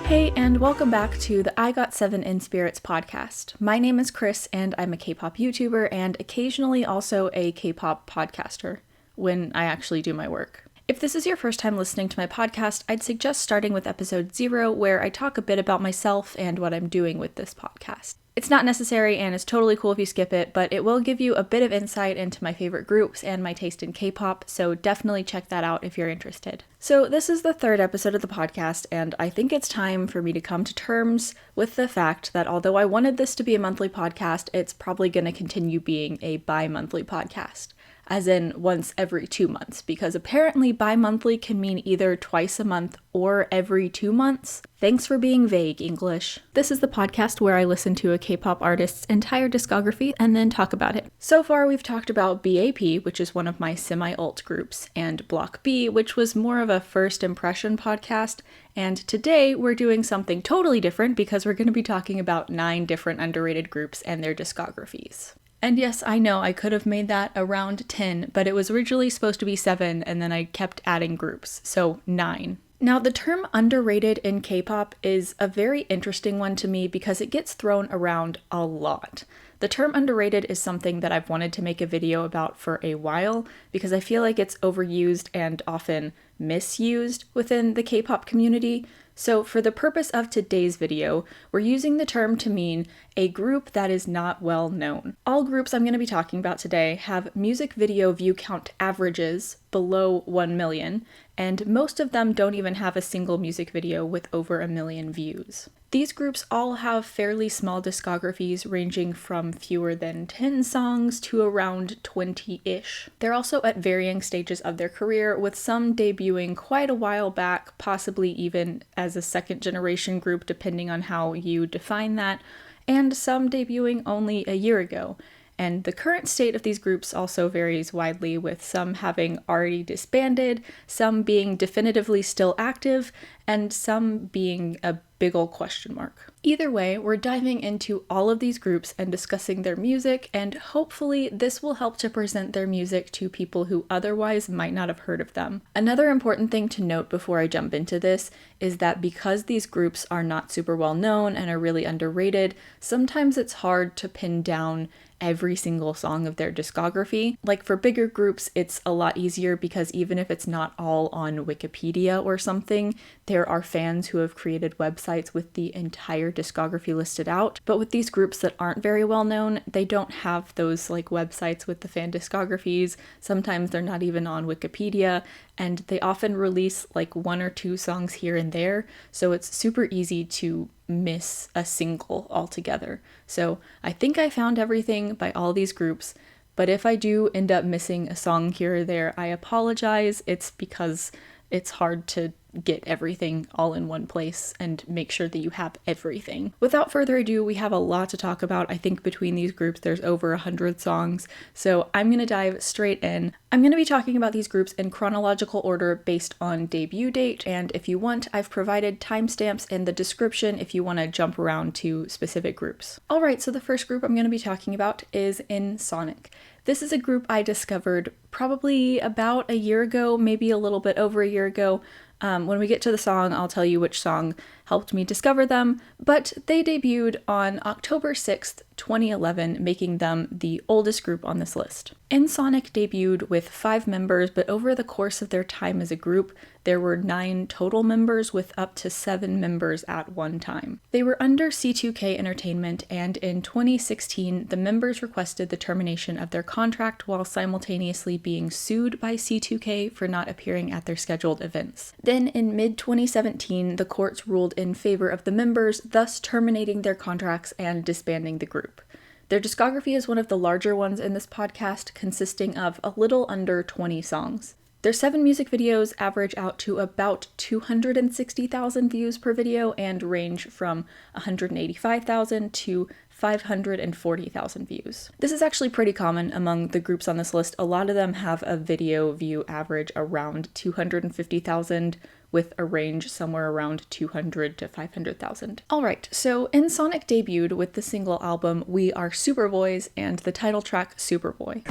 Hey, and welcome back to the IGot7 Inspirits Podcast. My name is Chris, and I'm a K-pop YouTuber and occasionally also a K-pop podcaster when I actually do my work. If this is your first time listening to my podcast, I'd suggest starting with episode 0, where I talk a bit about myself and what I'm doing with this podcast. It's not necessary and it's totally cool if you skip it, but it will give you a bit of insight into my favorite groups and my taste in K-pop, so definitely check that out if you're interested. So this is the 3rd episode of the podcast, and I think it's time for me to come to terms with the fact that although I wanted this to be a monthly podcast, it's probably going to continue being a bi-monthly podcast. As in once every 2 months, because apparently bi-monthly can mean either twice a month or every 2 months. Thanks for being vague, English. This is the podcast where I listen to a K-pop artist's entire discography and then talk about it. So far we've talked about BAP, which is one of my semi-alt groups, and Block B, which was more of a first impression podcast, and today we're doing something totally different because we're going to be talking about 9 different underrated groups and their discographies. And yes, I know I could have made that around 10, but it was originally supposed to be 7, and then I kept adding groups, so 9. Now, the term underrated in K-pop is a very interesting one to me because it gets thrown around a lot. The term underrated is something that I've wanted to make a video about for a while because I feel like it's overused and often misused within the K-pop community. So for the purpose of today's video, we're using the term to mean a group that is not well known. All groups I'm going to be talking about today have music video view count averages below 1 million, and most of them don't even have a single music video with over 1 million views. These groups all have fairly small discographies ranging from fewer than 10 songs to around 20-ish. They're also at varying stages of their career, with some debuting quite a while back, possibly even as a second generation group depending on how you define that, and some debuting only a year ago. And the current state of these groups also varies widely, with some having already disbanded, some being definitively still active, and some being a big ol' question mark. Either way, we're diving into all of these groups and discussing their music, and hopefully this will help to present their music to people who otherwise might not have heard of them. Another important thing to note before I jump into this is that because these groups are not super well known and are really underrated, sometimes it's hard to pin down every single song of their discography. Like for bigger groups, it's a lot easier because even if it's not all on Wikipedia or something, there are fans who have created websites with the entire discography listed out. But with these groups that aren't very well known, they don't have those like websites with the fan discographies. Sometimes they're not even on Wikipedia, and they often release like 1 or 2 songs here and there, so it's super easy to miss a single altogether. So I think I found everything by all these groups, but if I do end up missing a song here or there, I apologize. It's because it's hard to get everything all in one place and make sure that you have everything. Without further ado, we have a lot to talk about. I think between these groups there's over 100 songs, so I'm going to dive straight in. I'm going to be talking about these groups in chronological order based on debut date, and if you want, I've provided timestamps in the description if you want to jump around to specific groups. Alright, so the first group I'm going to be talking about is Sonic. This is a group I discovered probably about a year ago, maybe a little bit over a year ago. When we get to the song, I'll tell you which song helped me discover them, but they debuted on October 6th, 2011, making them the oldest group on this list. Sonic debuted with 5 members, but over the course of their time as a group, there were 9 total members with up to 7 members at one time. They were under C2K Entertainment, and in 2016, the members requested the termination of their contract while simultaneously being sued by C2K for not appearing at their scheduled events. Then in mid-2017, the courts ruled in favor of the members, thus terminating their contracts and disbanding the group. Their discography is one of the larger ones in this podcast, consisting of a little under 20 songs. Their 7 music videos average out to about 260,000 views per video and range from 185,000 to 540,000 views. This is actually pretty common among the groups on this list. A lot of them have a video view average around 250,000 with a range somewhere around 200 to 500,000. Alright, so Sonic debuted with the single album We Are Superboys and the title track Superboy.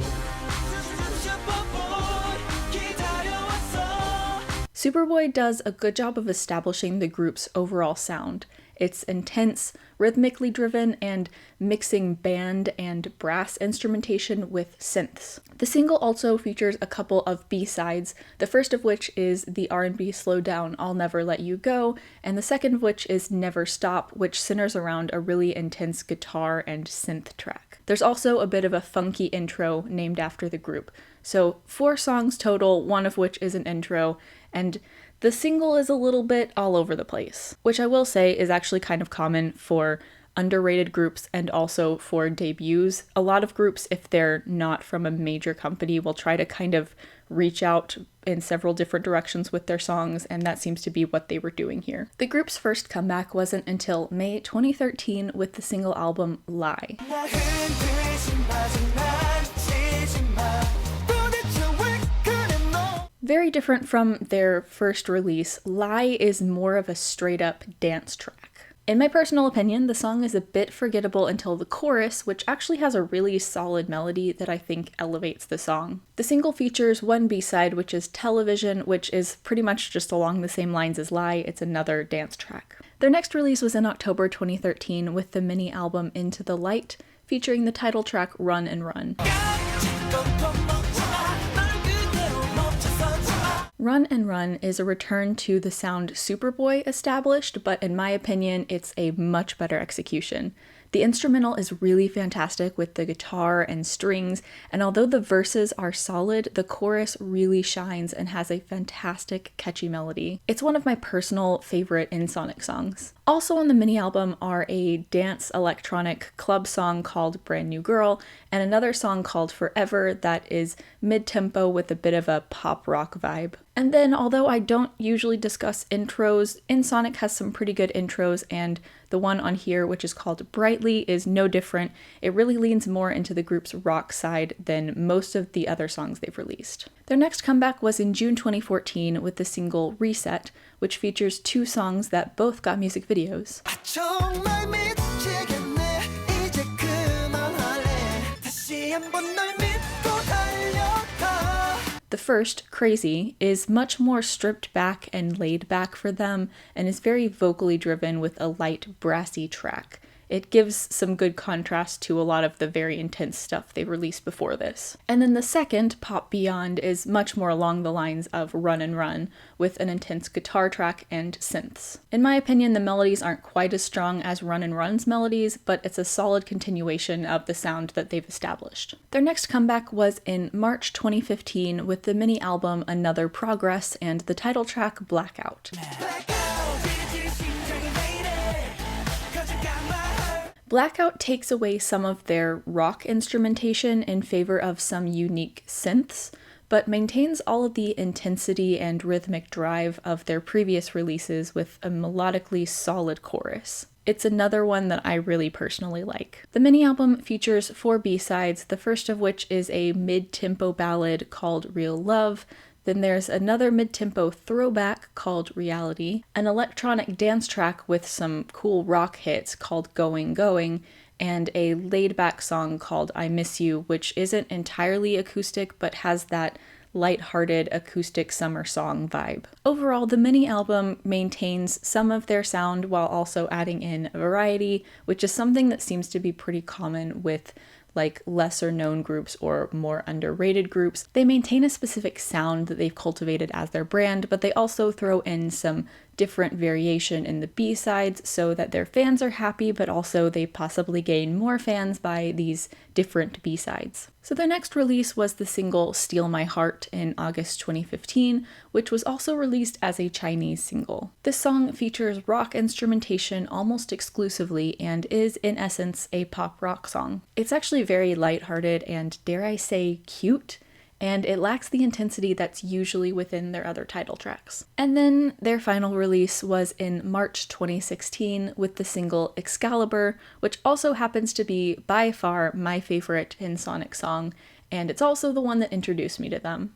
Superboy does a good job of establishing the group's overall sound. It's intense, rhythmically driven, and mixing band and brass instrumentation with synths. The single also features a couple of B-sides, the first of which is the R&B slow down I'll Never Let You Go, and the second of which is Never Stop, which centers around a really intense guitar and synth track. There's also a bit of a funky intro named after the group. So 4 songs total, one of which is an intro, and the single is a little bit all over the place, which I will say is actually kind of common for underrated groups and also for debuts. A lot of groups, if they're not from a major company, will try to kind of reach out in several different directions with their songs, and that seems to be what they were doing here. The group's first comeback wasn't until May 2013 with the single album Lie. Very different from their first release, Lie is more of a straight-up dance track. In my personal opinion, the song is a bit forgettable until the chorus, which actually has a really solid melody that I think elevates the song. The single features one B-side, which is Television, which is pretty much just along the same lines as Lie. It's another dance track. Their next release was in October 2013 with the mini album Into the Light, featuring the title track Run and Run. Run and Run is a return to the sound Superboy established, but in my opinion, it's a much better execution. The instrumental is really fantastic with the guitar and strings, and although the verses are solid, the chorus really shines and has a fantastic, catchy melody. It's one of my personal favorite InSonic songs. Also on the mini album are a dance electronic club song called Brand New Girl, and another song called Forever that is mid-tempo with a bit of a pop rock vibe. And then, although I don't usually discuss intros, InSonic has some pretty good intros, and the one on here, which is called Brightly, is no different. It really leans more into the group's rock side than most of the other songs they've released. Their next comeback was in June 2014 with the single Reset, which features 2 songs that both got music videos. The first, Crazy, is much more stripped back and laid back for them, and is very vocally driven with a light, brassy track. It gives some good contrast to a lot of the very intense stuff they released before this. And then the second, Pop Beyond, is much more along the lines of Run and Run, with an intense guitar track and synths. In my opinion, the melodies aren't quite as strong as Run and Run's melodies, but it's a solid continuation of the sound that they've established. Their next comeback was in March 2015 with the mini album Another Progress and the title track Blackout. Blackout takes away some of their rock instrumentation in favor of some unique synths, but maintains all of the intensity and rhythmic drive of their previous releases with a melodically solid chorus. It's another one that I really personally like. The mini album features 4 B-sides, the first of which is a mid-tempo ballad called Real Love. Then there's another mid-tempo throwback called Reality, an electronic dance track with some cool rock hits called Going Going, and a laid-back song called I Miss You, which isn't entirely acoustic but has that light-hearted acoustic summer song vibe. Overall, the mini album maintains some of their sound while also adding in variety, which is something that seems to be pretty common with like lesser known groups or more underrated groups. They maintain a specific sound that they've cultivated as their brand, but they also throw in some different variation in the B-sides so that their fans are happy, but also they possibly gain more fans by these different B-sides. So their next release was the single Steal My Heart in August 2015, which was also released as a Chinese single. This song features rock instrumentation almost exclusively and is in essence a pop rock song. It's actually very lighthearted and, dare I say, cute, and it lacks the intensity that's usually within their other title tracks. And then their final release was in March 2016 with the single Excalibur, which also happens to be by far my favorite InSonic song, and it's also the one that introduced me to them.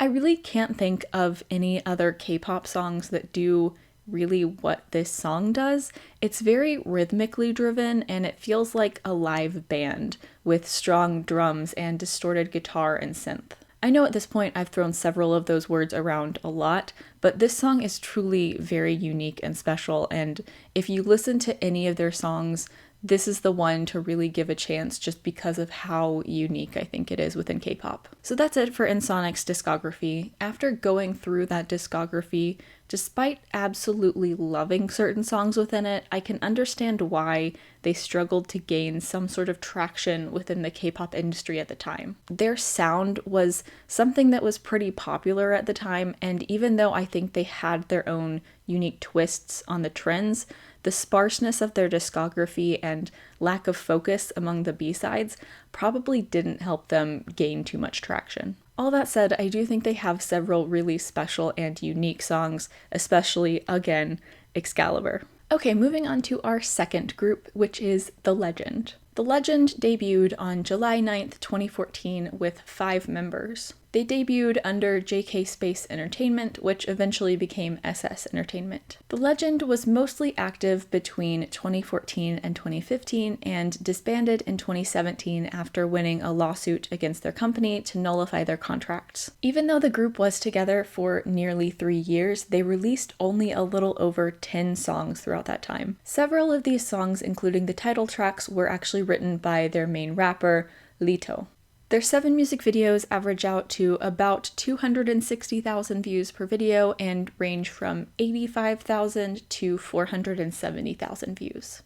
I really can't think of any other K-pop songs that do really what this song does. It's very rhythmically driven and it feels like a live band with strong drums and distorted guitar and synth. I know at this point I've thrown several of those words around a lot, but this song is truly very unique and special, and if you listen to any of their songs, this is the one to really give a chance just because of how unique I think it is within K-pop. So that's it for Insonic's discography. After going through that discography, despite absolutely loving certain songs within it, I can understand why they struggled to gain some sort of traction within the K-pop industry at the time. Their sound was something that was pretty popular at the time, and even though I think they had their own unique twists on the trends, the sparseness of their discography and lack of focus among the B-sides probably didn't help them gain too much traction. All that said, I do think they have several really special and unique songs, especially, again, Excalibur. Okay, moving on to our second group, which is The Legend. The Legend debuted on July 9th, 2014 with 5 members. They debuted under JK Space Entertainment, which eventually became SS Entertainment. The Legend was mostly active between 2014 and 2015 and disbanded in 2017 after winning a lawsuit against their company to nullify their contracts. Even though the group was together for nearly 3 years, they released only a little over 10 songs throughout that time. Several of these songs, including the title tracks, were actually written by their main rapper, Lito. Their 7 music videos average out to about 260,000 views per video and range from 85,000 to 470,000 views.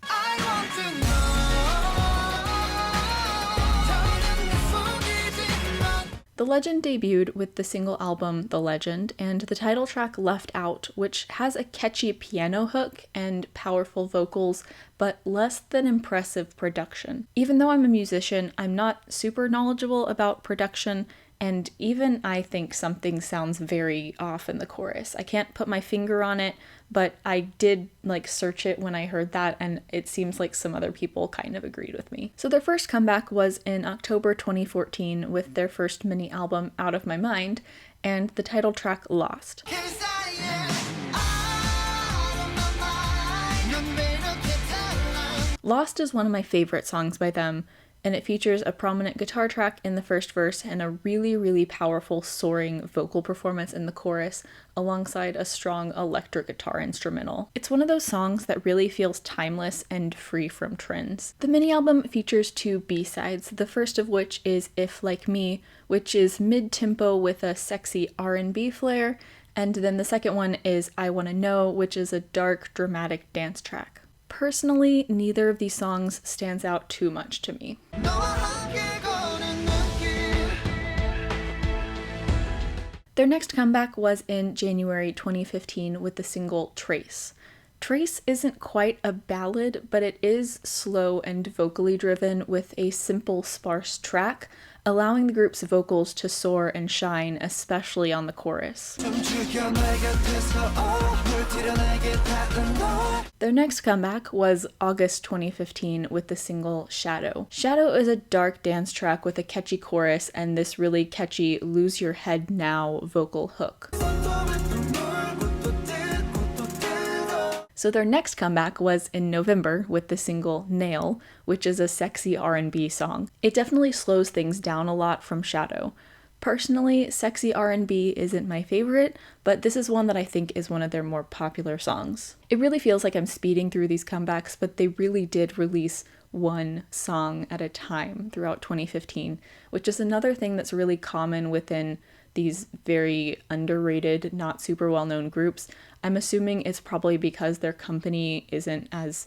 The Legend debuted with the single album The Legend and the title track Left Out, which has a catchy piano hook and powerful vocals, but less than impressive production. Even though I'm a musician, I'm not super knowledgeable about production, and even I think something sounds very off in the chorus. I can't put my finger on it, but I did search it when I heard that, and it seems like some other people kind of agreed with me. So their first comeback was in October 2014 with their first mini album Out of My Mind and the title track Lost. Lost is one of my favorite songs by them, and it features a prominent guitar track in the first verse and a really, really powerful soaring vocal performance in the chorus alongside a strong electric guitar instrumental. It's one of those songs that really feels timeless and free from trends. The mini-album features 2 B-sides, the first of which is If Like Me, which is mid-tempo with a sexy R&B flair, and then the second one is I Wanna Know, which is a dark, dramatic dance track. Personally, neither of these songs stands out too much to me. Their next comeback was in January 2015 with the single Trace. Trace isn't quite a ballad, but it is slow and vocally driven with a simple, sparse track, allowing the group's vocals to soar and shine, especially on the chorus. Their next comeback was August 2015 with the single Shadow. Shadow is a dark dance track with a catchy chorus and this really catchy Lose Your Head Now vocal hook. So their next comeback was in November with the single Nail, which is a sexy R&B song. It definitely slows things down a lot from Shadow. Personally, sexy R&B isn't my favorite, but this is one that I think is one of their more popular songs. It really feels like I'm speeding through these comebacks, but they really did release one song at a time throughout 2015, which is another thing that's really common within these very underrated, not super well-known groups. I'm assuming it's probably because their company isn't as,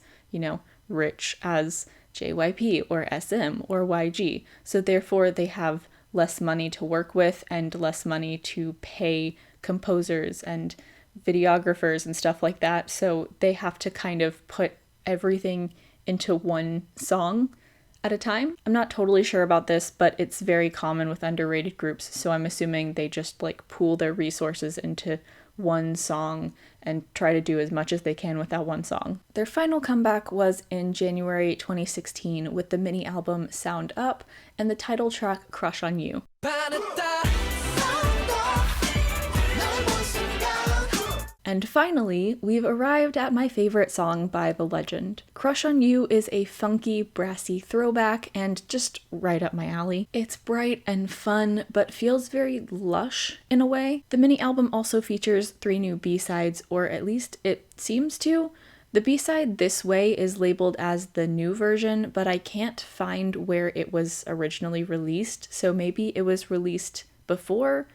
rich as JYP or SM or YG. So therefore they have less money to work with and less money to pay composers and videographers and stuff like that. So they have to kind of put everything into one song at a time. I'm not totally sure about this, but it's very common with underrated groups, so I'm assuming they just pool their resources into one song and try to do as much as they can with that one song. Their final comeback was in January 2016 with the mini album Sound Up and the title track Crush on You. And finally, we've arrived at my favorite song by The Legend. Crush on You is a funky, brassy throwback and just right up my alley. It's bright and fun, but feels very lush in a way. The mini-album also features 3 new B-sides, or at least it seems to. The B-side This Way is labeled as the new version, but I can't find where it was originally released, so maybe it was released before?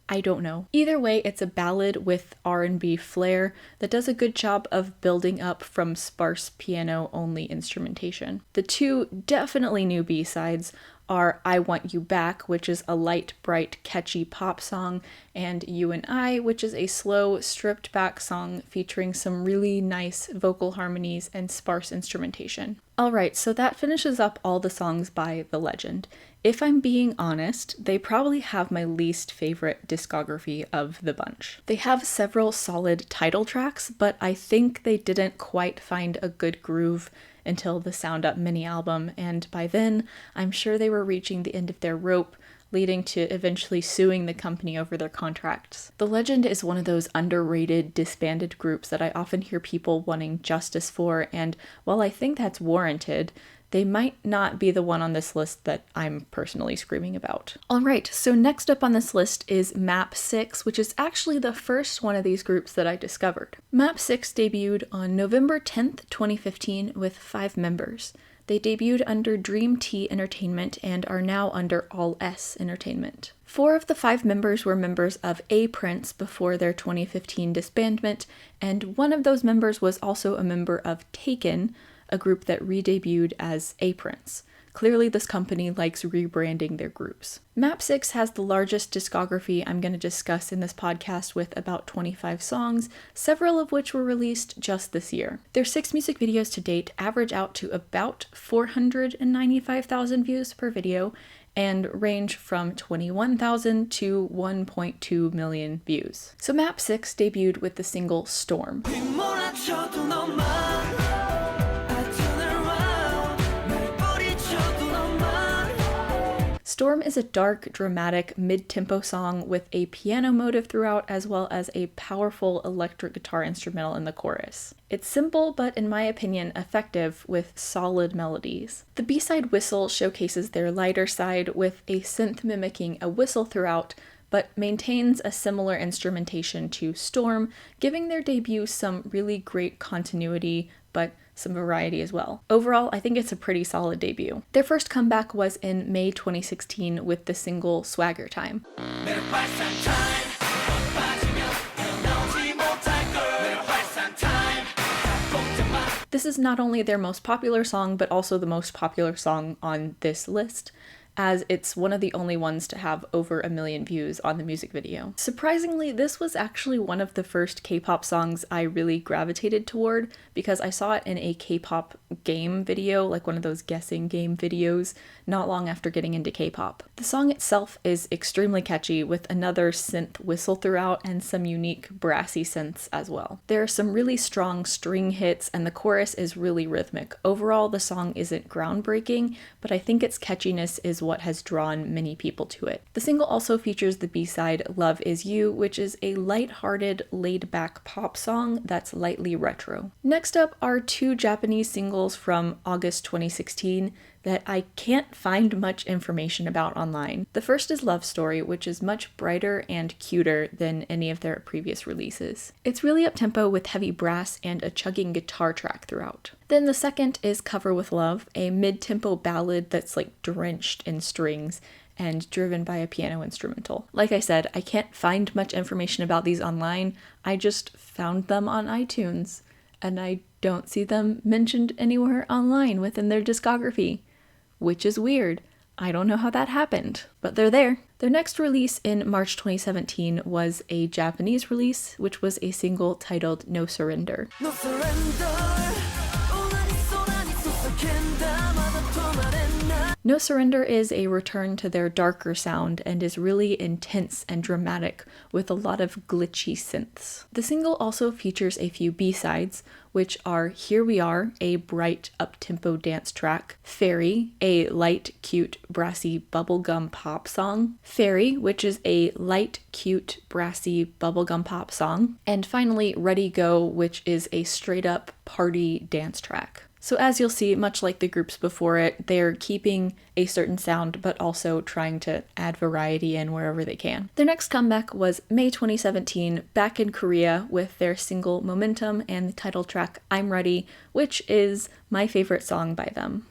I don't know. Either way, it's a ballad with R&B flair that does a good job of building up from sparse piano-only instrumentation. The 2 definitely new B-sides are I Want You Back, which is a light, bright, catchy pop song, and You and I, which is a slow, stripped-back song featuring some really nice vocal harmonies and sparse instrumentation. Alright, so that finishes up all the songs by The Legend. If I'm being honest, they probably have my least favorite discography of the bunch. They have several solid title tracks, but I think they didn't quite find a good groove until the Sound Up mini album, and by then, I'm sure they were reaching the end of their rope, leading to eventually suing the company over their contracts. The Legend is one of those underrated, disbanded groups that I often hear people wanting justice for, and while I think that's warranted, they might not be the one on this list that I'm personally screaming about. Alright, so next up on this list is Map6, which is actually the first one of these groups that I discovered. Map6 debuted on November 10th, 2015 with 5 members. They debuted under Dream T Entertainment and are now under All S Entertainment. 4 of the 5 members were members of A Prince before their 2015 disbandment, and one of those members was also a member of Taken, a group that re-debuted as A Prince. Clearly this company likes rebranding their groups. Map6 has the largest discography I'm going to discuss in this podcast with about 25 songs, several of which were released just this year. Their 6 music videos to date average out to about 495,000 views per video and range from 21,000 to 1.2 million views. So Map6 debuted with the single Storm. Storm is a dark, dramatic, mid-tempo song with a piano motive throughout as well as a powerful electric guitar instrumental in the chorus. It's simple, but in my opinion, effective with solid melodies. The B-side Whistle showcases their lighter side with a synth mimicking a whistle throughout, but maintains a similar instrumentation to Storm, giving their debut some really great continuity, but some variety as well. Overall, I think it's a pretty solid debut. Their first comeback was in May 2016 with the single Swagger Time. This is not only their most popular song, but also the most popular song on this list, as it's one of the only ones to have over 1 million views on the music video. Surprisingly, this was actually one of the first K-pop songs I really gravitated toward because I saw it in a K-pop game video, like one of those guessing game videos, not long after getting into K-pop. The song itself is extremely catchy with another synth whistle throughout and some unique brassy synths as well. There are some really strong string hits and the chorus is really rhythmic. Overall, the song isn't groundbreaking, but I think its catchiness is what has drawn many people to it. The single also features the B-side Love Is You, which is a light-hearted, laid-back pop song that's lightly retro. Next up are 2 Japanese singles from August 2016 that I can't find much information about online. The first is Love Story, which is much brighter and cuter than any of their previous releases. It's really up-tempo with heavy brass and a chugging guitar track throughout. Then the second is Cover With Love, a mid-tempo ballad that's like drenched in strings and driven by a piano instrumental. Like I said, I can't find much information about these online. I just found them on iTunes, and I don't see them mentioned anywhere online within their discography, which is weird. I don't know how that happened, but they're there. Their next release in March 2017 was a Japanese release, which was a single titled No Surrender. No surrender. No Surrender is a return to their darker sound and is really intense and dramatic with a lot of glitchy synths. The single also features a few B-sides, which are Here We Are, a bright up-tempo dance track, Fairy, a light, cute, brassy bubblegum pop song, Fairy, which is a light, cute, brassy bubblegum pop song, and finally Ready Go, which is a straight-up party dance track. So as you'll see, much like the groups before it, they're keeping a certain sound, but also trying to add variety in wherever they can. Their next comeback was May 2017, back in Korea with their single Momentum and the title track I'm Ready, which is my favorite song by them.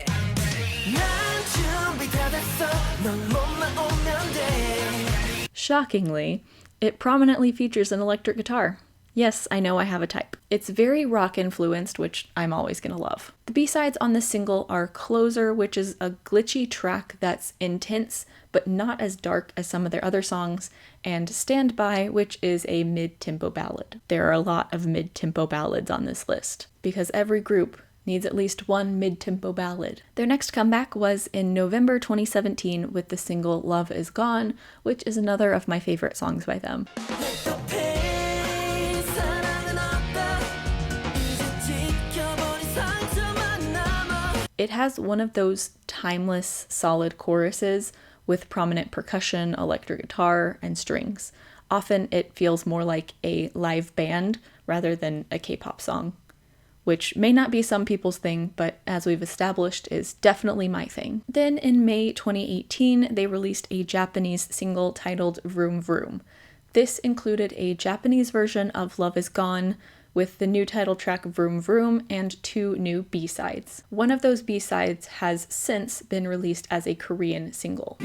Shockingly, it prominently features an electric guitar. Yes, I know I have a type. It's very rock influenced, which I'm always gonna love. The B-sides on this single are Closer, which is a glitchy track that's intense, but not as dark as some of their other songs, and Stand By, which is a mid-tempo ballad. There are a lot of mid-tempo ballads on this list, because every group needs at least one mid-tempo ballad. Their next comeback was in November 2017 with the single Love Is Gone, which is another of my favorite songs by them. It has one of those timeless, solid choruses with prominent percussion, electric guitar, and strings. Often it feels more like a live band rather than a K-pop song, which may not be some people's thing, but as we've established is definitely my thing. Then in May 2018, they released a Japanese single titled Vroom Vroom. This included a Japanese version of Love Is Gone, with the new title track Vroom Vroom and 2 new B-sides. One of those B-sides has since been released as a Korean single.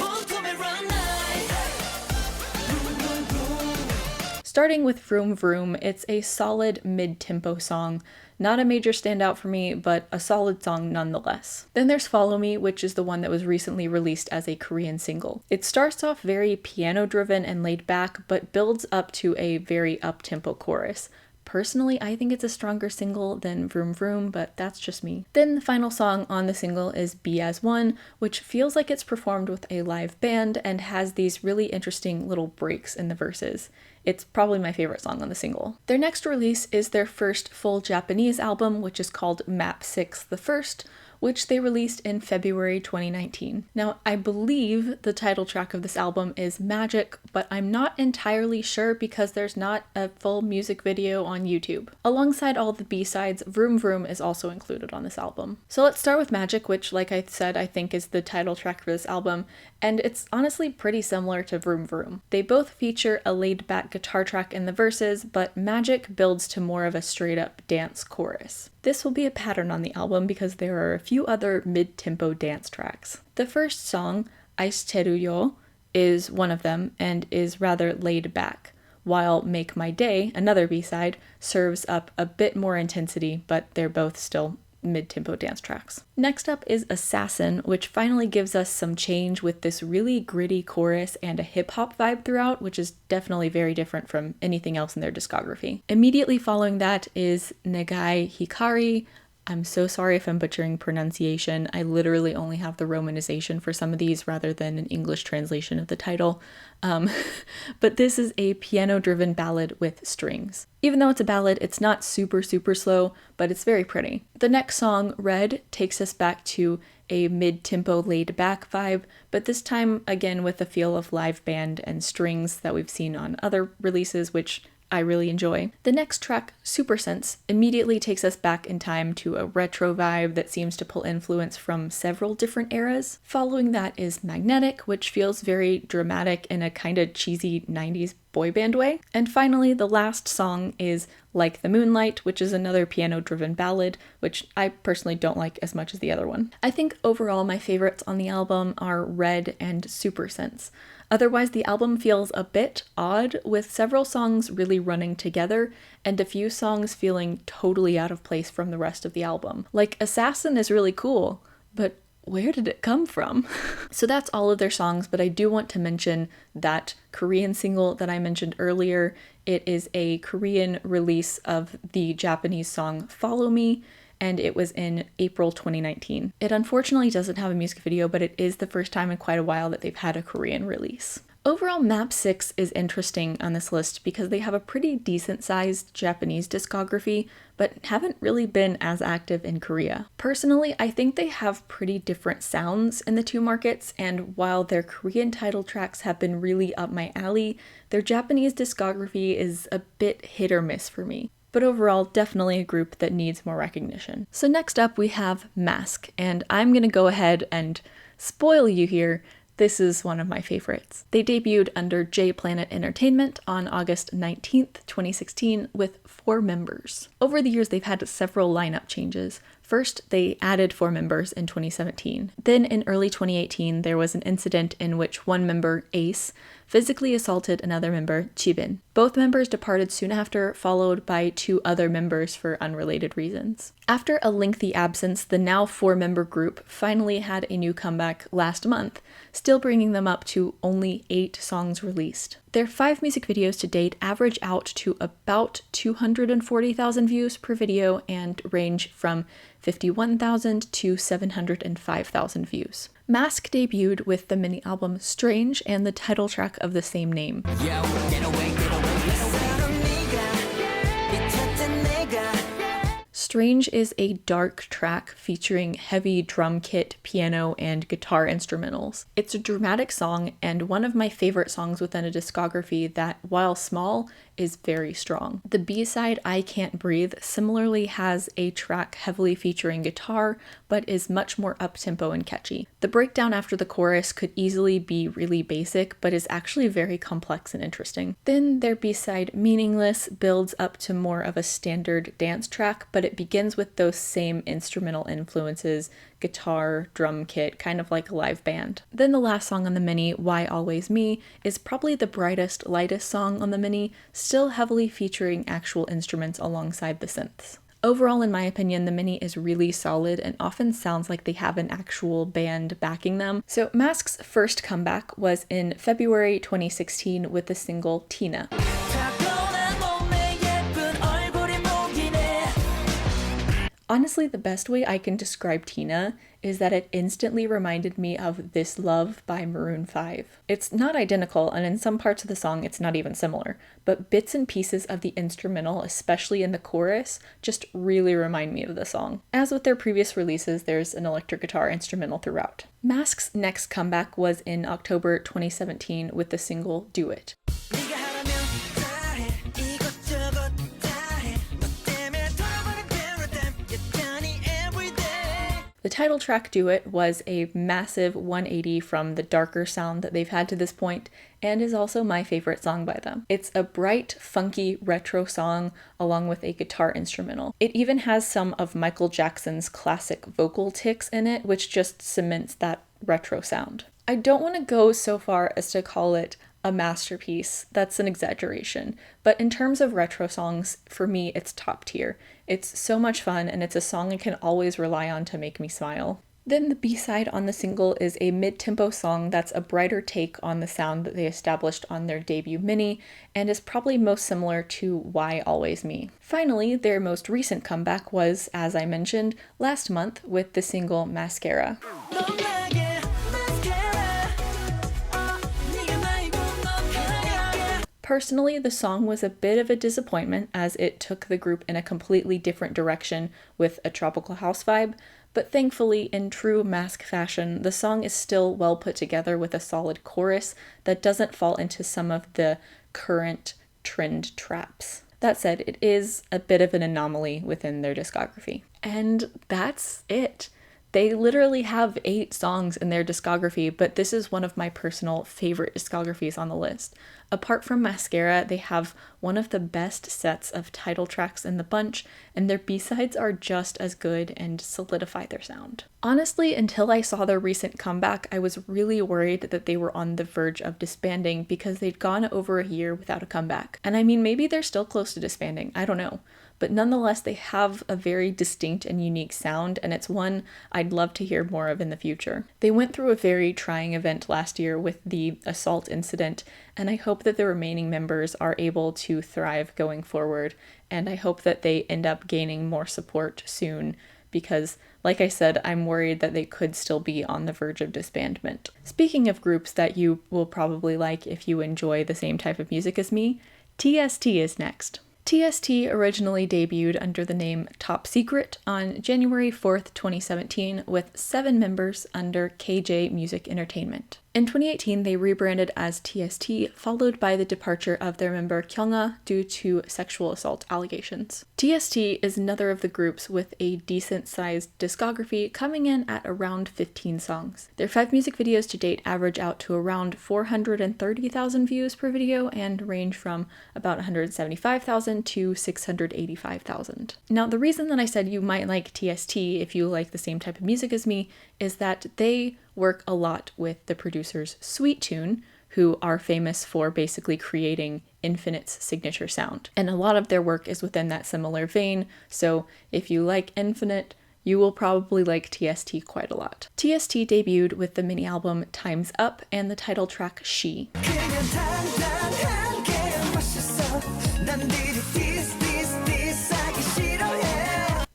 Starting with Vroom Vroom, it's a solid mid-tempo song. Not a major standout for me, but a solid song nonetheless. Then there's Follow Me, which is the one that was recently released as a Korean single. It starts off very piano-driven and laid back, but builds up to a very up-tempo chorus. Personally, I think it's a stronger single than Vroom Vroom, but that's just me. Then the final song on the single is Be As One, which feels like it's performed with a live band and has these really interesting little breaks in the verses. It's probably my favorite song on the single. Their next release is their first full Japanese album, which is called Map 6 The First, which they released in February 2019. Now, I believe the title track of this album is Magic, but I'm not entirely sure because there's not a full music video on YouTube. Alongside all the B-sides, Vroom Vroom is also included on this album. So let's start with Magic, which, like I said, I think is the title track for this album, and it's honestly pretty similar to Vroom Vroom. They both feature a laid-back guitar track in the verses, but Magic builds to more of a straight-up dance chorus. This will be a pattern on the album because there are a few other mid-tempo dance tracks. The first song, Aishiteru Yo, is one of them and is rather laid back, while Make My Day, another B-side, serves up a bit more intensity, but they're both still mid-tempo dance tracks. Next up is Assassin, which finally gives us some change with this really gritty chorus and a hip-hop vibe throughout, which is definitely very different from anything else in their discography. Immediately following that is Negai Hikari. I'm so sorry if I'm butchering pronunciation. I literally only have the romanization for some of these rather than an English translation of the title. But this is a piano-driven ballad with strings. Even though it's a ballad, it's not super slow, but it's very pretty. The next song, Red, takes us back to a mid-tempo laid-back vibe, but this time again with the feel of live band and strings that we've seen on other releases, which I really enjoy. The next track, Super Sense, immediately takes us back in time to a retro vibe that seems to pull influence from several different eras. Following that is Magnetic, which feels very dramatic in a kind of cheesy 90s boy band way. And finally, the last song is Like the Moonlight, which is another piano-driven ballad, which I personally don't like as much as the other one. I think overall my favorites on the album are Red and Super Sense. Otherwise, the album feels a bit odd, with several songs really running together and a few songs feeling totally out of place from the rest of the album. Like, Assassin is really cool, but where did it come from? So that's all of their songs, but I do want to mention that Korean single that I mentioned earlier. It is a Korean release of the Japanese song Follow Me, and it was in April 2019. It unfortunately doesn't have a music video, but it is the first time in quite a while that they've had a Korean release. Overall, Map 6 is interesting on this list because they have a pretty decent-sized Japanese discography, but haven't really been as active in Korea. Personally, I think they have pretty different sounds in the two markets, and while their Korean title tracks have been really up my alley, their Japanese discography is a bit hit or miss for me. But overall, definitely a group that needs more recognition. So next up we have Masc, and I'm gonna go ahead and spoil you here. This is one of my favorites. They debuted under J Planet Entertainment on August 19th, 2016 with 4 members. Over the years, they've had several lineup changes. First, they added 4 members in 2017. Then in early 2018, there was an incident in which one member, Ace, physically assaulted another member, Chibin. Both members departed soon after, followed by 2 other members for unrelated reasons. After a lengthy absence, the now 4-member group finally had a new comeback last month, still bringing them up to only 8 songs released. Their 5 music videos to date average out to about 240,000 views per video and range from 51,000 to 705,000 views. Masc debuted with the mini-album Strange and the title track of the same name. Strange is a dark track featuring heavy drum kit, piano, and guitar instrumentals. It's a dramatic song and one of my favorite songs within a discography that, while small, is very strong. The B-side, I Can't Breathe, similarly has a track heavily featuring guitar, but is much more up-tempo and catchy. The breakdown after the chorus could easily be really basic, but is actually very complex and interesting. Then their B-side, Meaningless, builds up to more of a standard dance track, but it begins with those same instrumental influences, guitar, drum kit, kind of like a live band. Then the last song on the mini, Why Always Me, is probably the brightest, lightest song on the mini, still heavily featuring actual instruments alongside the synths. Overall, in my opinion, the mini is really solid and often sounds like they have an actual band backing them. So Masc's first comeback was in February 2016 with the single Tina. Honestly, the best way I can describe Tina is that it instantly reminded me of This Love by Maroon 5. It's not identical, and in some parts of the song it's not even similar, but bits and pieces of the instrumental, especially in the chorus, just really remind me of the song. As with their previous releases, there's an electric guitar instrumental throughout. Masc's next comeback was in October 2017 with the single Do It. The title track, Do It, was a massive 180 from the darker sound that they've had to this point, and is also my favorite song by them. It's a bright, funky, retro song along with a guitar instrumental. It even has some of Michael Jackson's classic vocal tics in it, which just cements that retro sound. I don't want to go so far as to call it a masterpiece. That's an exaggeration. But in terms of retro songs, for me, it's top tier. It's so much fun, and it's a song I can always rely on to make me smile. Then the B-side on the single is a mid-tempo song that's a brighter take on the sound that they established on their debut mini, and is probably most similar to Why Always Me. Finally, their most recent comeback was, as I mentioned, last month with the single Mascara. Personally, the song was a bit of a disappointment as it took the group in a completely different direction with a tropical house vibe, but thankfully, in true Masc fashion, the song is still well put together with a solid chorus that doesn't fall into some of the current trend traps. That said, it is a bit of an anomaly within their discography. And that's it. They literally have 8 songs in their discography, but this is one of my personal favorite discographies on the list. Apart from Mascara, they have one of the best sets of title tracks in the bunch, and their B-sides are just as good and solidify their sound. Honestly, until I saw their recent comeback, I was really worried that they were on the verge of disbanding because they'd gone over a year without a comeback. And I mean, maybe they're still close to disbanding, I don't know. But nonetheless, they have a very distinct and unique sound, and it's one I'd love to hear more of in the future. They went through a very trying event last year with the assault incident, and I hope that the remaining members are able to thrive going forward, and I hope that they end up gaining more support soon, because, like I said, I'm worried that they could still be on the verge of disbandment. Speaking of groups that you will probably like if you enjoy the same type of music as me, TST is next. TST originally debuted under the name Top Secret on January 4th, 2017, with 7 members under KJ Music Entertainment. In 2018, they rebranded as TST, followed by the departure of their member Kyunga due to sexual assault allegations. TST is another of the groups with a decent-sized discography, coming in at around 15 songs. Their 5 music videos to date average out to around 430,000 views per video and range from about 175,000 to 685,000. Now, the reason that I said you might like TST if you like the same type of music as me is that they work a lot with the producers Sweet Tune, who are famous for basically creating Infinite's signature sound. And a lot of their work is within that similar vein, so if you like Infinite, you will probably like TST quite a lot. TST debuted with the mini-album Time's Up and the title track She.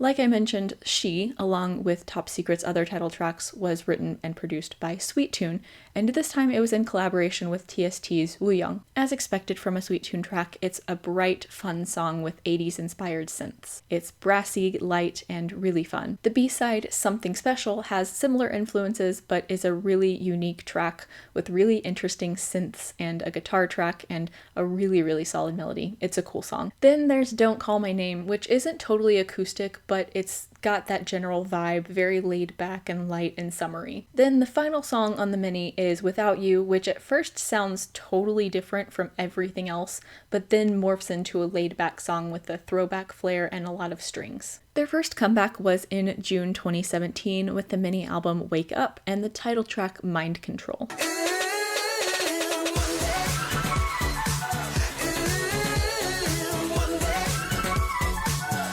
Like I mentioned, She, along with Top Secret's other title tracks, was written and produced by Sweet Tune, and this time it was in collaboration with TST's Wooyoung. As expected from a Sweet Tune track, it's a bright, fun song with 80s-inspired synths. It's brassy, light, and really fun. The B-side, Something Special, has similar influences, but is a really unique track with really interesting synths and a guitar track and a really, really solid melody. It's a cool song. Then there's Don't Call My Name, which isn't totally acoustic, but it's got that general vibe, very laid back and light and summery. Then the final song on the mini is Without You, which at first sounds totally different from everything else, but then morphs into a laid back song with a throwback flair and a lot of strings. Their first comeback was in June 2017 with the mini album Wake Up and the title track Mind Control.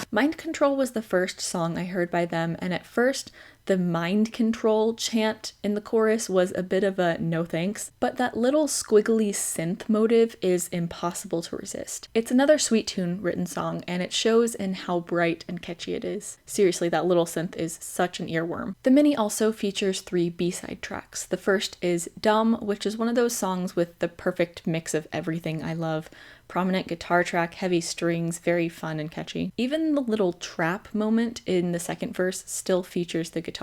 Mind Control was the first song I heard by them, and at first, the mind control chant in the chorus was a bit of a no thanks, but that little squiggly synth motive is impossible to resist. It's another Sweet Tune written song, and it shows in how bright and catchy it is. Seriously, that little synth is such an earworm. The mini also features 3 B-side tracks. The first is Dumb, which is one of those songs with the perfect mix of everything I love. Prominent guitar track, heavy strings, very fun and catchy. Even the little trap moment in the second verse still features the guitar.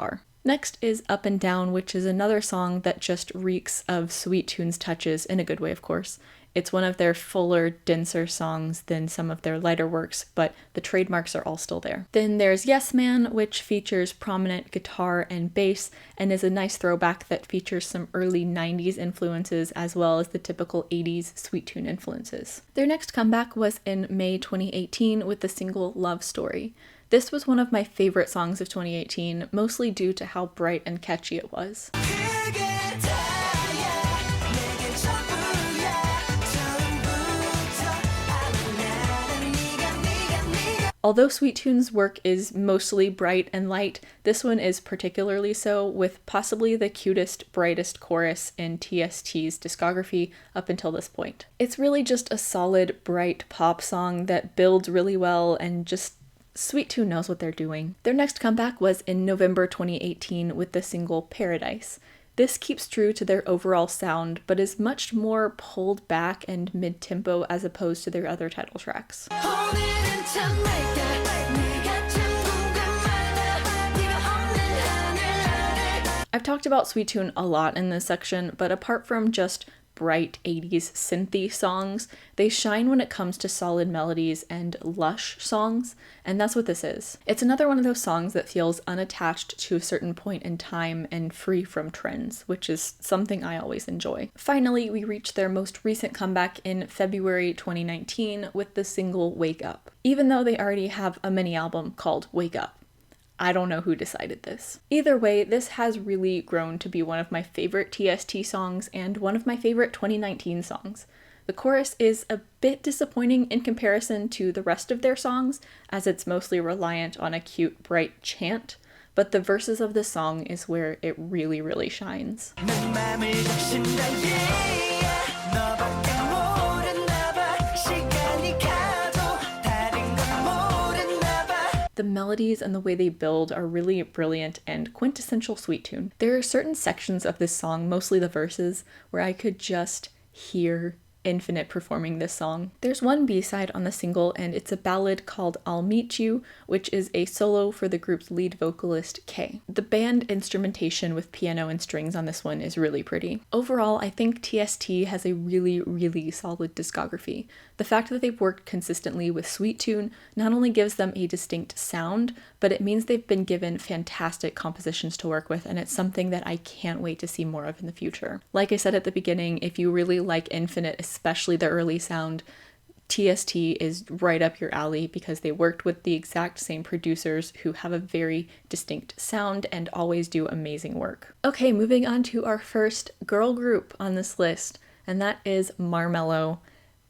Next is Up and Down, which is another song that just reeks of Sweet Tune's touches, in a good way of course. It's one of their fuller, denser songs than some of their lighter works, but the trademarks are all still there. Then there's Yes Man, which features prominent guitar and bass, and is a nice throwback that features some early 90s influences as well as the typical 80s Sweet Tune influences. Their next comeback was in May 2018 with the single Love Story. This was one of my favorite songs of 2018, mostly due to how bright and catchy it was. Although Sweet Tune's work is mostly bright and light, this one is particularly so, with possibly the cutest, brightest chorus in TST's discography up until this point. It's really just a solid, bright pop song that builds really well and just Sweet Tune knows what they're doing. Their next comeback was in November 2018 with the single Paradise. This keeps true to their overall sound, but is much more pulled back and mid-tempo as opposed to their other title tracks. I've talked about Sweet Tune a lot in this section, but apart from just bright 80s synthy songs, they shine when it comes to solid melodies and lush songs, and that's what this is. It's another one of those songs that feels unattached to a certain point in time and free from trends, which is something I always enjoy. Finally, we reached their most recent comeback in February 2019 with the single Wake Up, even though they already have a mini album called Wake Up. I don't know who decided this. Either way, this has really grown to be one of my favorite TST songs and one of my favorite 2019 songs. The chorus is a bit disappointing in comparison to the rest of their songs, as it's mostly reliant on a cute, bright chant, but the verses of the song is where it really, really shines. The melodies and the way they build are really brilliant and quintessential sweet tune. There are certain sections of this song, mostly the verses, where I could just hear Infinite performing this song. There's one B-side on the single, and it's a ballad called I'll Meet You, which is a solo for the group's lead vocalist, Kay. The band instrumentation with piano and strings on this one is really pretty. Overall, I think TST has a really, really solid discography. The fact that they've worked consistently with sweet tune not only gives them a distinct sound, but it means they've been given fantastic compositions to work with, and it's something that I can't wait to see more of in the future. Like I said at the beginning, if you really like Infinite, especially the early sound, TST is right up your alley because they worked with the exact same producers who have a very distinct sound and always do amazing work. Okay, moving on to our first girl group on this list, and that is Marmello.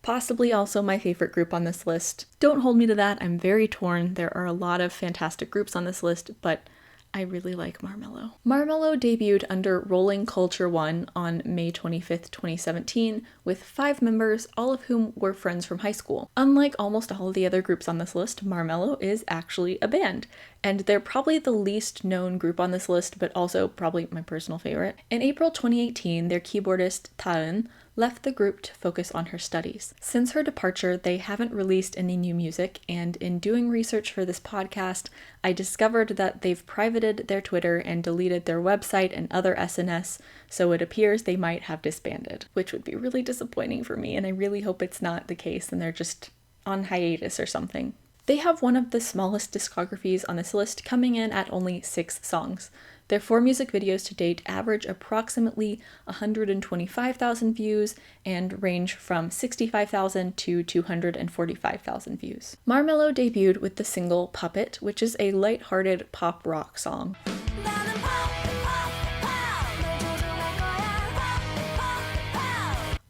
Possibly also my favorite group on this list. Don't hold me to that, I'm very torn. There are a lot of fantastic groups on this list, but I really like Marmello. Marmello debuted under Rolling Culture 1 on May 25th, 2017, with 5 members, all of whom were friends from high school. Unlike almost all of the other groups on this list, Marmello is actually a band, and they're probably the least known group on this list, but also probably my personal favorite. In April 2018, their keyboardist, Taeun, left the group to focus on her studies. Since her departure, they haven't released any new music, and in doing research for this podcast, I discovered that they've privated their Twitter and deleted their website and other SNS, so it appears they might have disbanded, which would be really disappointing for me, and I really hope it's not the case and they're just on hiatus or something. They have one of the smallest discographies on this list, coming in at only 6 songs. Their 4 music videos to date average approximately 125,000 views and range from 65,000 to 245,000 views. Marmello debuted with the single Puppet, which is a lighthearted pop rock song.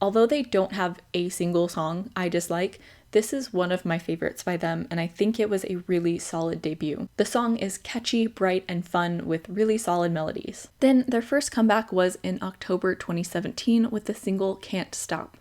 Although they don't have a single song I dislike, this is one of my favorites by them, and I think it was a really solid debut. The song is catchy, bright, and fun with really solid melodies. Then their first comeback was in October 2017 with the single Can't Stop.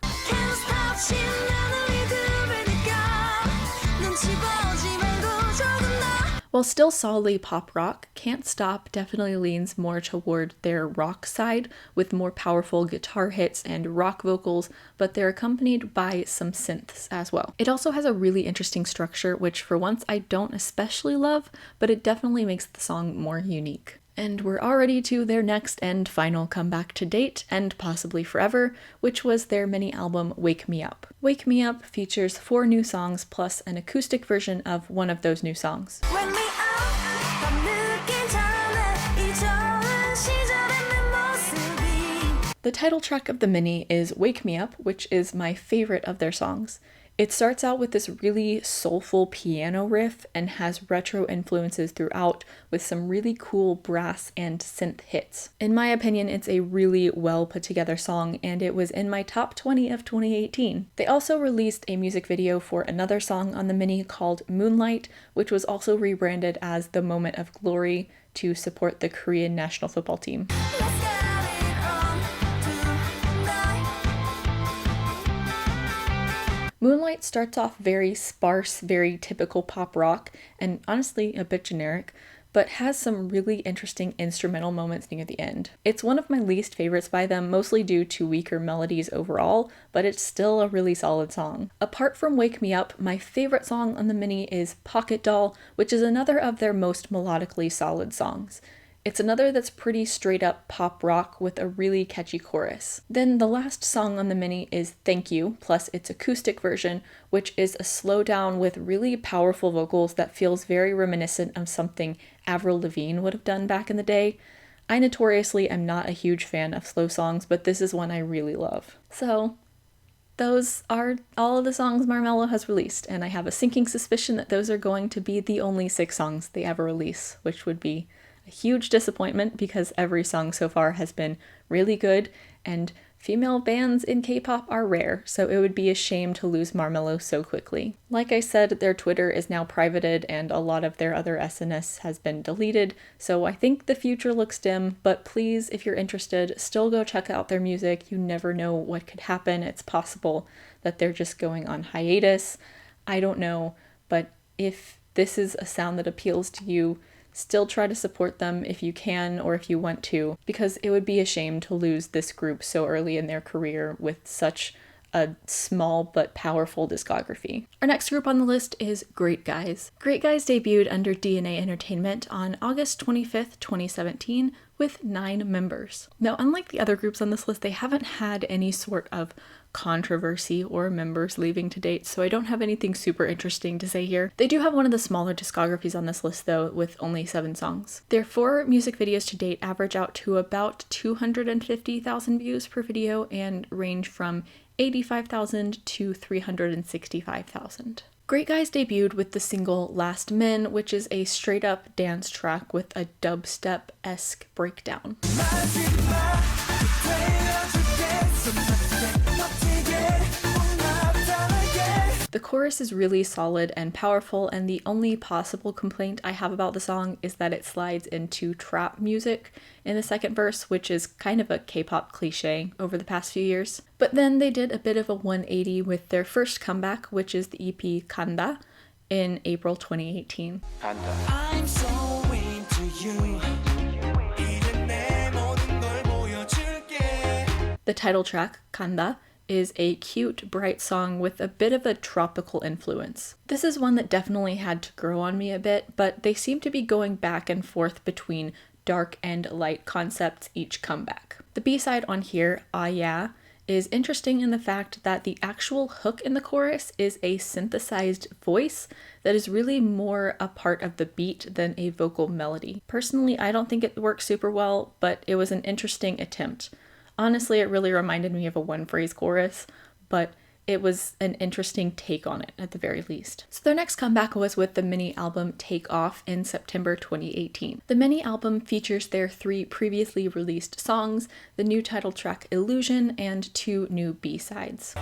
While still solidly pop rock, Can't Stop definitely leans more toward their rock side with more powerful guitar hits and rock vocals, but they're accompanied by some synths as well. It also has a really interesting structure, which for once I don't especially love, but it definitely makes the song more unique. And we're already to their next and final comeback to date, and possibly forever, which was their mini album Wake Me Up. Wake Me Up features 4 new songs plus an acoustic version of one of those new songs. The title track of the mini is Wake Me Up, which is my favorite of their songs. It starts out with this really soulful piano riff and has retro influences throughout with some really cool brass and synth hits. In my opinion, it's a really well put together song, and it was in my top 20 of 2018. They also released a music video for another song on the mini called Moonlight, which was also rebranded as The Moment of Glory to support the Korean national football team. Moonlight starts off very sparse, very typical pop rock, and honestly a bit generic, but has some really interesting instrumental moments near the end. It's one of my least favorites by them, mostly due to weaker melodies overall, but it's still a really solid song. Apart from Wake Me Up, my favorite song on the mini is Pocket Doll, which is another of their most melodically solid songs. It's another that's pretty straight up pop rock with a really catchy chorus. Then the last song on the mini is Thank You, plus its acoustic version, which is a slowdown with really powerful vocals that feels very reminiscent of something Avril Lavigne would have done back in the day. I notoriously am not a huge fan of slow songs, but this is one I really love. So those are all of the songs Marmello has released, and I have a sinking suspicion that those are going to be the only 6 songs they ever release, which would be a huge disappointment because every song so far has been really good, and female bands in K-pop are rare, so it would be a shame to lose Marmello so quickly. Like I said, their Twitter is now privated and a lot of their other SNS has been deleted, so I think the future looks dim, but please, if you're interested, still go check out their music. You never know what could happen. It's possible that they're just going on hiatus. I don't know, but if this is a sound that appeals to you, still try to support them if you can or if you want to, because it would be a shame to lose this group so early in their career with such a small but powerful discography. Our next group on the list is Great Guys. Great Guys debuted under DNA Entertainment on August 25th, 2017 with 9 members. Now, unlike the other groups on this list, they haven't had any sort of controversy or members leaving to date, so I don't have anything super interesting to say here. They do have one of the smaller discographies on this list though, with only 7 songs. Their 4 music videos to date average out to about 250,000 views per video and range from 85,000 to 365,000. Great Guys debuted with the single Last Men, which is a straight up dance track with a dubstep-esque breakdown. The chorus is really solid and powerful, and the only possible complaint I have about the song is that it slides into trap music in the second verse, which is kind of a K-pop cliche over the past few years. But then they did a bit of a 180 with their first comeback, which is the EP Kanda, in April 2018. I'm so into you. The title track, Kanda, is a cute, bright song with a bit of a tropical influence. This is one that definitely had to grow on me a bit, but they seem to be going back and forth between dark and light concepts each comeback. The B-side on here, Ah Yeah, is interesting in the fact that the actual hook in the chorus is a synthesized voice that is really more a part of the beat than a vocal melody. Personally, I don't think it works super well, but it was an interesting attempt. Honestly, it really reminded me of a one-phrase chorus, but it was an interesting take on it at the very least. So their next comeback was with the mini album Take Off in September 2018. The mini album features their 3 previously released songs, the new title track Illusion, and 2 new B-sides.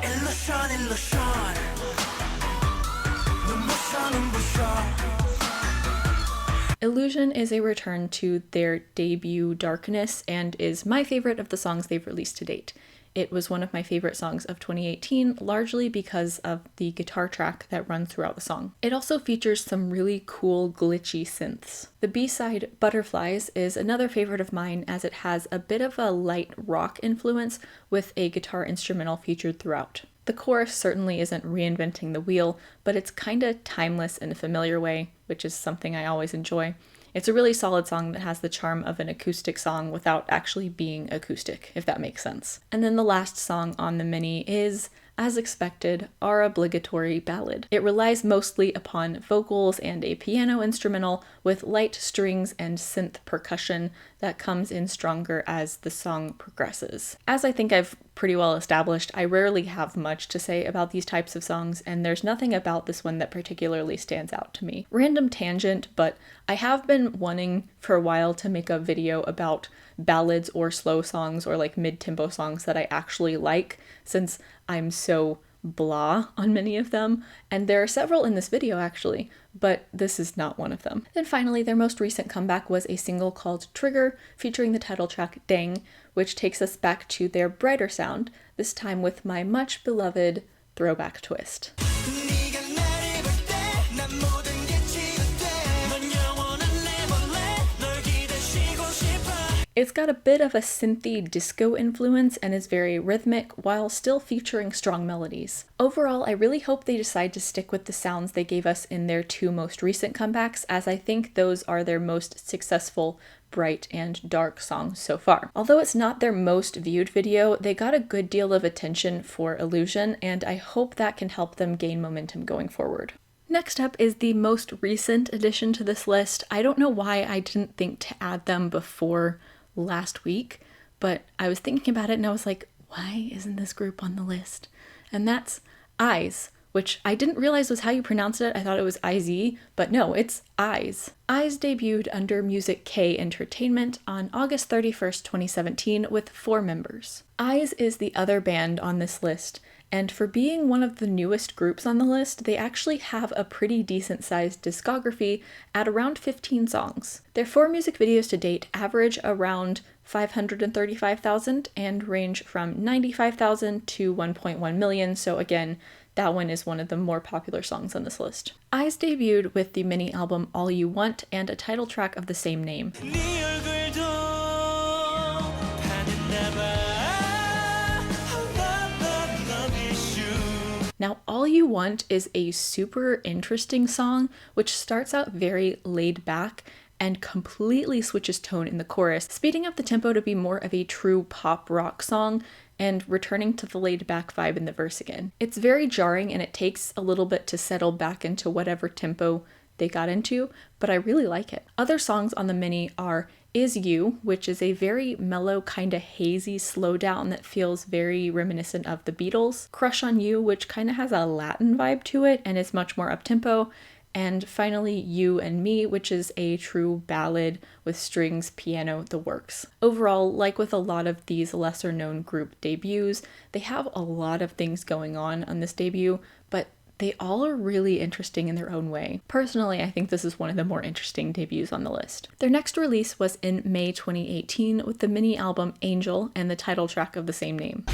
Illusion is a return to their debut Darkness and is my favorite of the songs they've released to date. It was one of my favorite songs of 2018, largely because of the guitar track that runs throughout the song. It also features some really cool glitchy synths. The B-side Butterflies is another favorite of mine as it has a bit of a light rock influence with a guitar instrumental featured throughout. The chorus certainly isn't reinventing the wheel, but it's kinda timeless in a familiar way, which is something I always enjoy. It's a really solid song that has the charm of an acoustic song without actually being acoustic, if that makes sense. And then the last song on the mini is, as expected, our obligatory ballad. It relies mostly upon vocals and a piano instrumental with light strings and synth percussion that comes in stronger as the song progresses. As I think I've pretty well established, I rarely have much to say about these types of songs, and there's nothing about this one that particularly stands out to me. Random tangent, but I have been wanting for a while to make a video about ballads or slow songs or like mid-tempo songs that I actually like, since I'm so blah on many of them, and there are several in this video actually, but this is not one of them. Then finally, their most recent comeback was a single called Trigger, featuring the title track Dang, which takes us back to their brighter sound, this time with my much beloved throwback twist. It's got a bit of a synthy disco influence and is very rhythmic while still featuring strong melodies. Overall, I really hope they decide to stick with the sounds they gave us in their 2 most recent comebacks, as I think those are their most successful, bright and dark songs so far. Although it's not their most viewed video, they got a good deal of attention for Illusion, and I hope that can help them gain momentum going forward. Next up is the most recent addition to this list. I don't know why I didn't think to add them before last week, but I was thinking about it and I was like, why isn't this group on the list? And that's Eyes, which I didn't realize was how you pronounce it. I thought it was IZ, but no, it's Eyes. Eyes debuted under Music K Entertainment on August 31st, 2017 with 4 members. Eyes is the other band on this list, and for being one of the newest groups on the list, they actually have a pretty decent sized discography at around 15 songs. Their 4 music videos to date average around 535,000 and range from 95,000 to 1.1 million, so again, that one is one of the more popular songs on this list. IGot debuted with the mini album All You Want and a title track of the same name. Now, All You Want is a super interesting song, which starts out very laid back and completely switches tone in the chorus, speeding up the tempo to be more of a true pop rock song and returning to the laid back vibe in the verse again. It's very jarring and it takes a little bit to settle back into whatever tempo they got into, but I really like it. Other songs on the mini are Is You, which is a very mellow, kind of hazy slowdown that feels very reminiscent of the Beatles. Crush on You, which kind of has a Latin vibe to it and is much more up-tempo. And finally, You and Me, which is a true ballad with strings, piano, the works. Overall, like with a lot of these lesser known group debuts, they have a lot of things going on this debut, but they all are really interesting in their own way. Personally, I think this is one of the more interesting debuts on the list. Their next release was in May 2018 with the mini album Angel and the title track of the same name.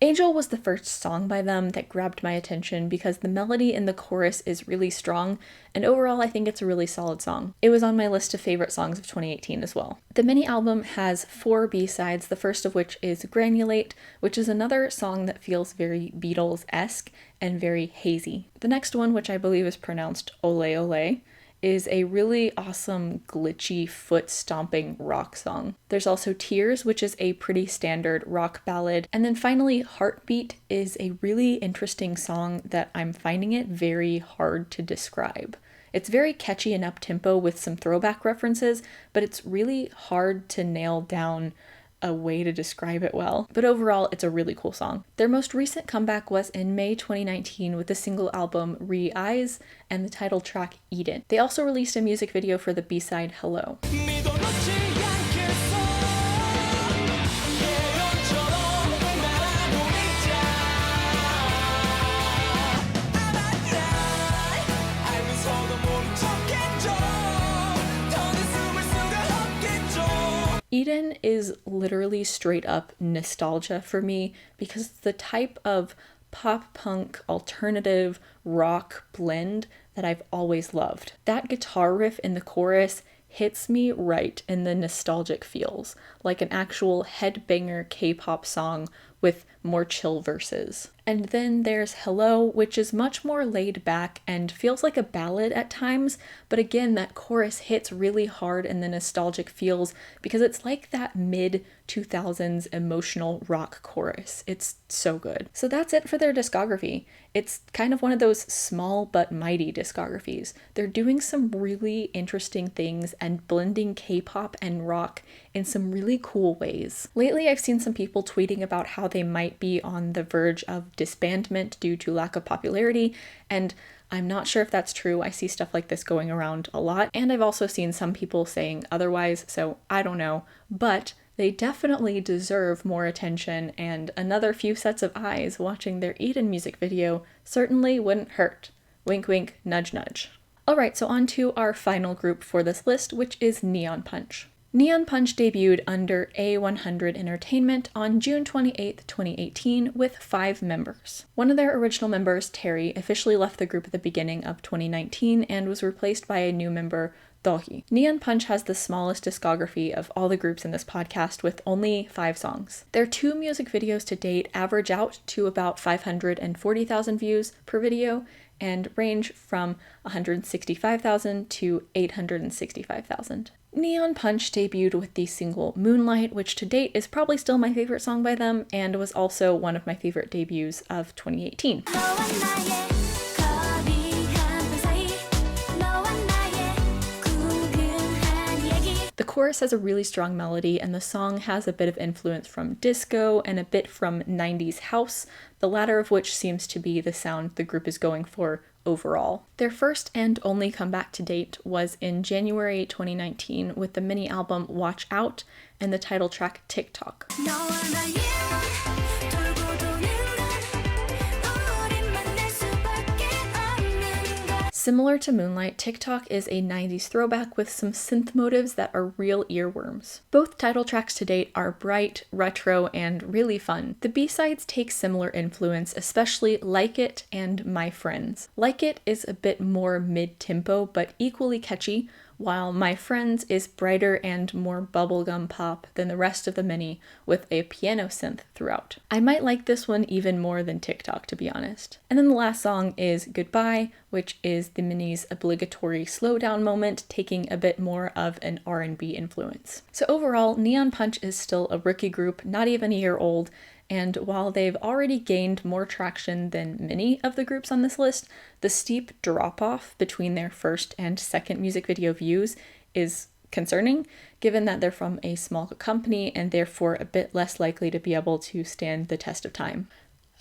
Angel was the first song by them that grabbed my attention because the melody in the chorus is really strong, and overall I think it's a really solid song. It was on my list of favorite songs of 2018 as well. The mini album has 4 B-sides, the first of which is Granulate, which is another song that feels very Beatles-esque and very hazy. The next one, which I believe is pronounced Ole Ole, is a really awesome, glitchy, foot-stomping rock song. There's also Tears, which is a pretty standard rock ballad. And then finally, Heartbeat is a really interesting song that I'm finding it very hard to describe. It's very catchy and up-tempo with some throwback references, but it's really hard to nail down a way to describe it well. But overall, it's a really cool song. Their most recent comeback was in May 2019 with the single album Re-Eyes and the title track Eden. They also released a music video for the B-side Hello. Eden is literally straight up nostalgia for me because it's the type of pop punk alternative rock blend that I've always loved. That guitar riff in the chorus hits me right in the nostalgic feels, like an actual headbanger K-pop song with more chill verses. And then there's Hello, which is much more laid back and feels like a ballad at times, but again, that chorus hits really hard in the nostalgic feels because it's like that mid-2000s emotional rock chorus. It's so good. So that's it for their discography. It's kind of one of those small but mighty discographies. They're doing some really interesting things and blending K-pop and rock in some really cool ways. Lately, I've seen some people tweeting about how they might be on the verge of disbandment due to lack of popularity, and I'm not sure if that's true. I see stuff like this going around a lot, and I've also seen some people saying otherwise, so I don't know, but they definitely deserve more attention, and another few sets of eyes watching their Eden music video certainly wouldn't hurt. Wink wink, nudge nudge. Alright, so on to our final group for this list, which is Neonpunch. Neonpunch debuted under A100 Entertainment on June 28, 2018 with 5 members. One of their original members, Terry, officially left the group at the beginning of 2019 and was replaced by a new member, Dohi. Neonpunch has the smallest discography of all the groups in this podcast with only 5 songs. Their 2 music videos to date average out to about 540,000 views per video and range from 165,000 to 865,000. Neonpunch debuted with the single Moonlight, which to date is probably still my favorite song by them and was also one of my favorite debuts of 2018. The chorus has a really strong melody, and the song has a bit of influence from disco and a bit from 90s house, the latter of which seems to be the sound the group is going for overall. Their first and only comeback to date was in January 2019 with the mini album Watch Out and the title track TikTok. Similar to Moonlight, TikTok is a 90s throwback with some synth motives that are real earworms. Both title tracks to date are bright, retro, and really fun. The B-sides take similar influence, especially Like It and My Friends. Like It is a bit more mid-tempo but equally catchy, while My Friends is brighter and more bubblegum pop than the rest of the mini with a piano synth throughout. I might like this one even more than TikTok, to be honest. And then the last song is Goodbye, which is the mini's obligatory slowdown moment, taking a bit more of an R&B influence. So overall, Neonpunch is still a rookie group, not even a year old, and while they've already gained more traction than many of the groups on this list, the steep drop-off between their first and second music video views is concerning, given that they're from a small company and therefore a bit less likely to be able to stand the test of time.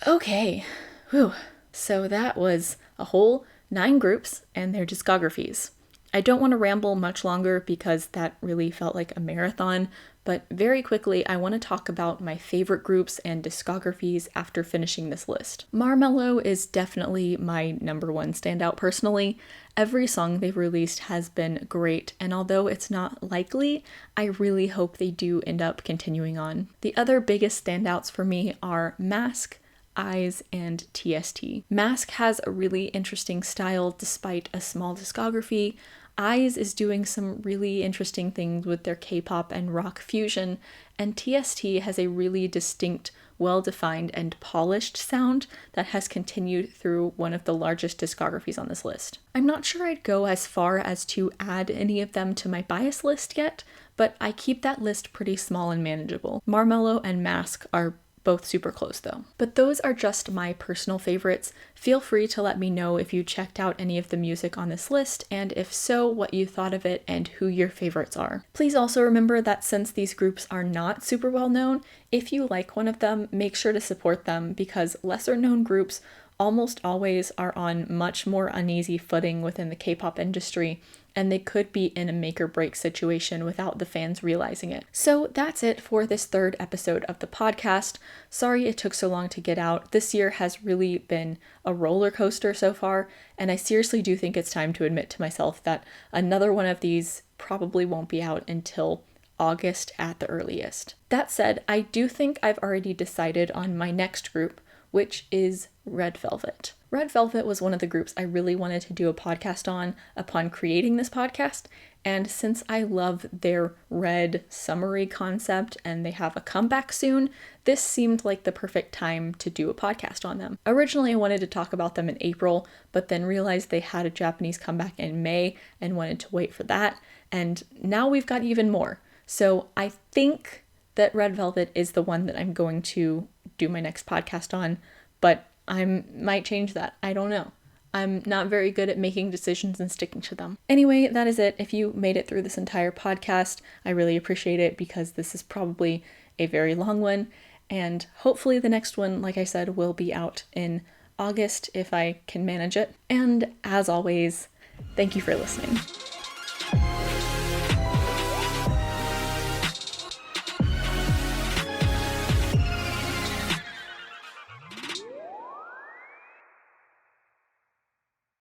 Okay, whew. So that was a whole 9 groups and their discographies. I don't want to ramble much longer because that really felt like a marathon, but very quickly I want to talk about my favorite groups and discographies after finishing this list. Marmello is definitely my number one standout personally. Every song they've released has been great, and although it's not likely, I really hope they do end up continuing on. The other biggest standouts for me are Masc, Eyes, and TST. Masc has a really interesting style despite a small discography. Eyes is doing some really interesting things with their K-pop and rock fusion, and TST has a really distinct, well-defined, and polished sound that has continued through one of the largest discographies on this list. I'm not sure I'd go as far as to add any of them to my bias list yet, but I keep that list pretty small and manageable. Marmello and Masc are both super close though. But those are just my personal favorites. Feel free to let me know if you checked out any of the music on this list, and if so, what you thought of it and who your favorites are. Please also remember that since these groups are not super well known, if you like one of them, make sure to support them because lesser known groups almost always are on much more uneasy footing within the K-pop industry, and they could be in a make or break situation without the fans realizing it. So that's it for this third episode of the podcast. Sorry it took so long to get out. This year has really been a roller coaster so far, and I seriously do think it's time to admit to myself that another one of these probably won't be out until August at the earliest. That said, I do think I've already decided on my next group, which is Red Velvet. Red Velvet was one of the groups I really wanted to do a podcast on upon creating this podcast, and since I love their red summery concept and they have a comeback soon, this seemed like the perfect time to do a podcast on them. Originally I wanted to talk about them in April, but then realized they had a Japanese comeback in May and wanted to wait for that, and now we've got even more. So I think that Red Velvet is the one that I'm going to do my next podcast on, but I might change that. I don't know. I'm not very good at making decisions and sticking to them. Anyway, that is it. If you made it through this entire podcast, I really appreciate it because this is probably a very long one, and hopefully the next one, like I said, will be out in August if I can manage it. And as always, thank you for listening.